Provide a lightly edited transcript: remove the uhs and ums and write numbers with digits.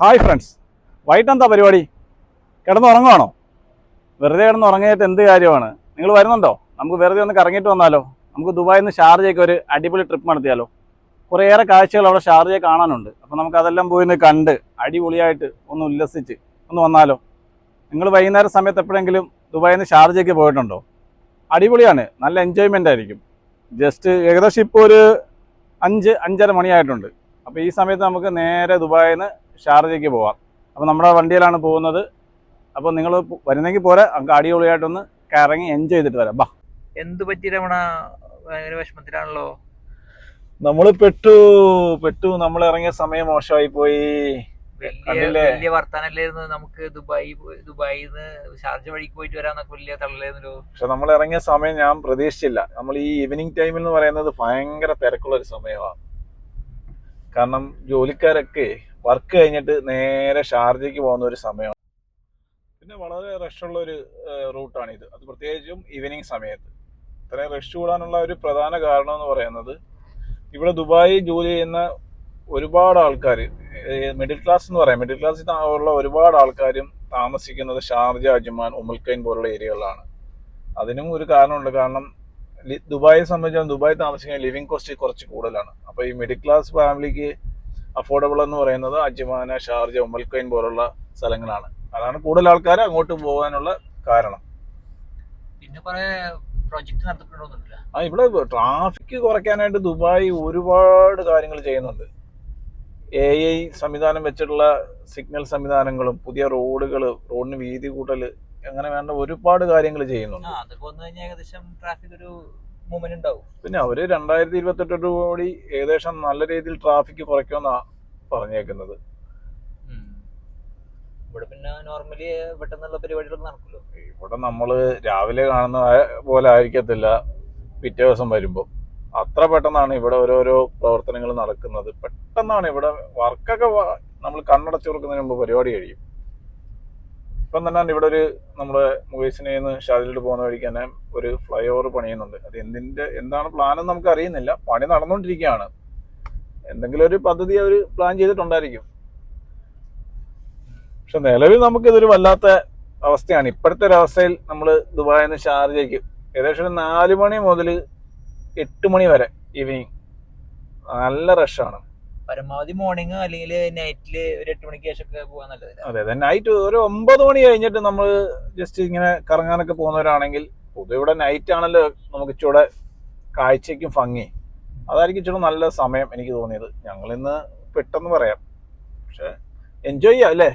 Hi friends, വൈകിട്ടെന്താ പരിപാടി? കിടന്നുറങ്ങുവാണോ? വെറുതെ കിടന്നുറങ്ങിയിട്ട് എന്ത് കാര്യമാണ്? നിങ്ങൾ വരുന്നുണ്ടോ? നമുക്ക് വെറുതെ ഒന്ന് കറങ്ങിയിട്ട് വന്നാലോ? നമുക്ക് ദുബായിൽ നിന്ന് ഷാർജയ്ക്ക് ഒരു അടിപൊളി ട്രിപ്പ് നടത്തിയാലോ? കുറേയേറെ കാഴ്ചകൾ അവിടെ ഷാർജയെ കാണാനുണ്ട്. അപ്പോൾ നമുക്ക് അതെല്ലാം പോയി ഒന്ന് കണ്ട് അടിപൊളിയായിട്ട് ഒന്ന് ഉല്ലസിച്ച് ഒന്ന് വന്നാലോ? നിങ്ങൾ വൈകുന്നേരം സമയത്ത് എപ്പോഴെങ്കിലും ദുബായിൽ നിന്ന് ഷാർജയ്ക്ക് പോയിട്ടുണ്ടോ? അടിപൊളിയാണ്, നല്ല എൻജോയ്മെൻ്റ് ആയിരിക്കും. ജസ്റ്റ് ഏകദേശം ഇപ്പോൾ ഒരു 5-5:30 മണിയായിട്ടുണ്ട്. അപ്പോൾ ഈ സമയത്ത് നമുക്ക് നേരെ ദുബായിൽ നിന്ന് ഷാർജയ്ക്ക് പോവാം. അപ്പോൾ നമ്മുടെ വണ്ടിയിലാണ് പോകുന്നത്. അപ്പോൾ നിങ്ങൾ വരുന്നെങ്കിൽ പോരെ, നമുക്ക് അടിപൊളിയായിട്ടൊന്ന് കറങ്ങി എൻജോയ് ചെയ്തിട്ട് വരാം. ബാ. എന്ത് പറ്റി രമണ? ഭയങ്കര വിഷമത്തിലാണല്ലോ. നമ്മൾ പെട്ടു നമ്മൾ ഇറങ്ങിയ സമയം മോശമായി പോയി. വലിയ വർത്താനല്ലായിരുന്നു. നമുക്ക് ദുബായിന്ന് ഷാർജ വഴിക്ക് പോയിട്ട് വരാന്നൊക്കെ വലിയ തള്ളലായിരുന്നല്ലോ. പക്ഷെ നമ്മൾ ഇറങ്ങിയ സമയം ഞാൻ പ്രതീക്ഷിച്ചില്ല. നമ്മൾ ഈ ഈവനിങ് ടൈമിൽ എന്ന് പറയുന്നത് ഭയങ്കര തിരക്കുള്ള ഒരു സമയമാണ്. കാരണം ജോലിക്കാരൊക്കെ വർക്ക് കഴിഞ്ഞിട്ട് നേരെ ഷാർജയ്ക്ക് പോകുന്ന ഒരു സമയമാണ്. പിന്നെ വളരെ റഷുള്ള ഒരു റൂട്ടാണിത്. അത് പ്രത്യേകിച്ചും ഈവനിങ് സമയത്ത് ഇത്രയും റഷ് കൂടാനുള്ള ഒരു പ്രധാന കാരണം എന്ന് പറയുന്നത്, ഇവിടെ ദുബായി ജോലി ചെയ്യുന്ന ഒരുപാട് ആൾക്കാർ, മിഡിൽ ക്ലാസ് എന്ന് പറയാം, മിഡിൽ ക്ലാസ്സിൽ ഉള്ള ഒരുപാട് ആൾക്കാരും താമസിക്കുന്നത് ഷാർജ, അജ്മാൻ, ഉമൽക്കൈൻ പോലുള്ള ഏരിയകളിലാണ്. അതിനും ഒരു കാരണമുണ്ട്. കാരണം ദുബായിയെ സംബന്ധിച്ചാൽ ദുബായ് താമസിക്കാൻ ലിവിങ് കോസ്റ്റ് കുറച്ച് കൂടുതലാണ്. അപ്പോൾ ഈ മിഡിൽ ക്ലാസ് ഫാമിലിക്ക് അഫോർഡബിൾ എന്ന് പറയുന്നത് അജ്മാന, ഷാർജ, ഉമൽക്കൈൻ പോലുള്ള സ്ഥലങ്ങളാണ്. അതാണ് കൂടുതൽ ആൾക്കാർ അങ്ങോട്ട് പോകാനുള്ള കാരണം. പിന്നെ കുറെ പ്രോജക്റ്റ് നടത്തപ്പെടുന്നില്ല. ഇവിടെ ട്രാഫിക് കുറയ്ക്കാനായിട്ട് ദുബായ് ഒരുപാട് കാര്യങ്ങൾ ചെയ്യുന്നുണ്ട്. AI സംവിധാനം വെച്ചിട്ടുള്ള സിഗ്നൽ സംവിധാനങ്ങളും പുതിയ റോഡിന് വീതി കൂട്ടൽ, അങ്ങനെ വേണ്ട ഒരുപാട് കാര്യങ്ങൾ ചെയ്യുന്നുണ്ട്. അതൊക്കെ വന്നു കഴിഞ്ഞാൽ ഏകദേശം ട്രാഫിക് ഒരു മൂവ്മെന്റ് ഉണ്ടാവും. പിന്നെ അവര് 2028 കൂടി ഏകദേശം നല്ല രീതിയിൽ ട്രാഫിക് കുറയ്ക്കുമെന്നാണ് പറഞ്ഞേക്കുന്നത്. ഇവിടെ പിന്നെ നോർമലി പെട്ടെന്നുള്ള പരിപാടികളൊക്കെ നടക്കുമല്ലോ. ഇവിടെ നമ്മള് രാവിലെ കാണുന്ന പോലെ ആയിരിക്കത്തില്ല പിറ്റേ ദിവസം വരുമ്പോൾ. അത്ര പെട്ടെന്നാണ് ഇവിടെ ഓരോരോ പ്രവർത്തനങ്ങൾ നടക്കുന്നത്. പെട്ടെന്നാണ് ഇവിടെ വർക്കൊക്കെ നമ്മൾ കണ്ണടച്ചു കൊടുക്കുന്നതിന് മുമ്പ് പരിപാടി കഴിയും. ഇപ്പം തന്നെ ഇവിടെ ഒരു നമ്മുടെ മുകേഷിനെ ഷാർജയിലോട്ട് പോകുന്ന വഴിക്ക് തന്നെ ഒരു ഫ്ലൈ ഓവർ പണിയുന്നുണ്ട്. അത് എന്താണ് പ്ലാനെന്ന് നമുക്ക് അറിയുന്നില്ല. പണി നടന്നുകൊണ്ടിരിക്കുകയാണ്. എന്തെങ്കിലും ഒരു പദ്ധതി അവർ പ്ലാൻ ചെയ്തിട്ടുണ്ടായിരിക്കും. പക്ഷെ നിലവിൽ നമുക്കിതൊരു വല്ലാത്ത അവസ്ഥയാണ്. ഇപ്പോഴത്തെ ഒരു അവസ്ഥയിൽ നമ്മൾ ദുബായിൽ നിന്ന് ഷാർജയ്ക്ക് ഏകദേശം 4 മണി മുതൽ 8 മണി വരെ ഈവനിങ് നല്ല റഷാണ്. പരമാവധി മോർണിംഗ് അല്ലെങ്കിൽ നൈറ്റിൽ ഒരു 8 മണിക്ക് ശേഷം പോകാൻ നല്ലത്. അതെ, നൈറ്റ് ഒരു 9 മണി കഴിഞ്ഞിട്ട് നമ്മൾ ജസ്റ്റ് ഇങ്ങനെ കറങ്ങാനൊക്കെ പോകുന്നവരാണെങ്കിൽ, പൊതുവെ ഇവിടെ നൈറ്റ് ആണല്ലോ നമുക്ക് ഇച്ചിടെ കാഴ്ചയ്ക്കും ഭംഗി. അതായിരിക്കും ഇച്ചിടെ നല്ല സമയം എനിക്ക് തോന്നിയത്. ഞങ്ങളിന്ന് പെട്ടെന്ന് പറയാം, പക്ഷെ എൻജോയ് ചെയ്യാം അല്ലേ?